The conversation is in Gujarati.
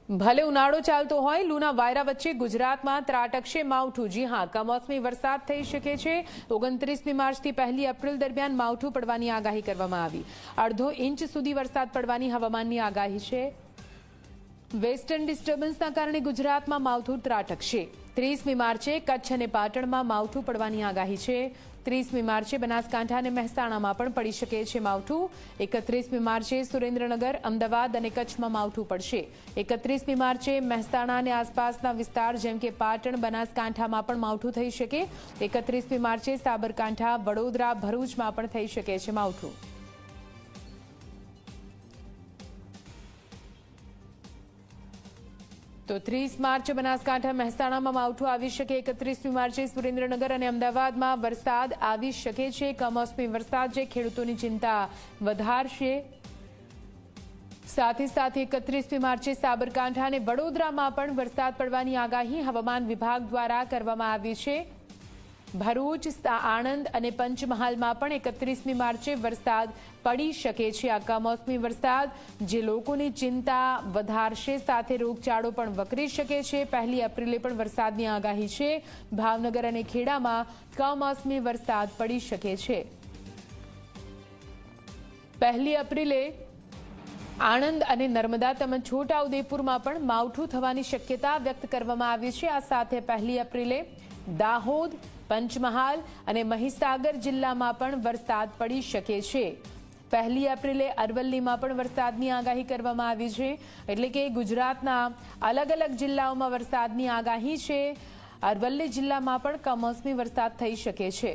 ભલે ઉનાળો ચાલતો હોય, લૂના વાયરા વચ્ચે ગુજરાતમાં ત્રાટકશે માવઠું। જી હા, કમોસમી વરસાદ થઈ શકે છે। 29મી માર્ચથી 1 એપ્રિલ દરમિયાન માવઠું પડવાની આગાહી કરવામાં આવી। અડધો ઇંચ સુધી વરસાદ પડવાની હવામાનની આગાહી છે। વેસ્ટર્ન ડિસ્ટર્બન્સના કારણે ગુજરાતમાં માવઠું ત્રાટકશે। 30મી માર્ચે કચ્છ અને પાટણમાં માવઠું પડવાની આગાહી છે। 30મી માર્ચે બનાસકાંઠા અને મહેસાણામાં પણ પડી શકે છે માવઠું। 31મી માર્ચે સુરેન્દ્રનગર, અમદાવાદ અને કચ્છમાં માવઠું પડશે। 31મી માર્ચે મહેસાણા અને આસપાસના વિસ્તાર જેમ કે પાટણ, બનાસકાંઠામાં પણ માવઠું થઈ શકે। 31મી માર્ચે સાબરકાંઠા, વડોદરા, ભરૂચમાં પણ થઈ શકે છે માવઠું। તો 30 માર્ચે બનાસકાંઠા, મહેસાણામાં માવઠું આવી શકે। 31મી માર્ચે સુરેન્દ્રનગર અને અમદાવાદમાં વરસાદ આવી શકે છે। કમોસમી વરસાદ જે ખેડૂતોની ચિંતા વધારશે। સાથે 31મી માર્ચે સાબરકાંઠા અને વડોદરામાં પણ વરસાદ પડવાની આગાહી હવામાન વિભાગ દ્વારા કરવામાં આવી છે। ભરૂચ, આણંદ અને પંચમહાલમાં પણ 31મી માર્ચે વરસાદ પડી શકે છે। આ કમોસમી વરસાદ જે લોકોની ચિંતા વધારશે, સાથે રોગચાળો પણ વકરી શકે છે। 1 એપ્રિલે પણ વરસાદની આગાહી છે। ભાવનગર અને ખેડામાં કમોસમી વરસાદ પડી શકે છે। 1 એપ્રિલે આણંદ અને નર્મદા તેમજ છોટાઉદેપુરમાં પણ માવઠું થવાની શક્યતા વ્યક્ત કરવામાં આવી છે। આ સાથે 1 એપ્રિલે દાહોદ, પંચમહાલ અને મહીસાગર જિલ્લામાં પણ વરસાદ પડી શકે છે। 1 એપ્રિલે અરવલ્લીમાં પણ વરસાદની આગાહી કરવામાં આવી છે। એટલે કે ગુજરાતના અલગ અલગ જિલ્લાઓમાં વરસાદની આગાહી છે। અરવલ્લી જિલ્લામાં પણ કમોસમી વરસાદ થઈ શકે છે।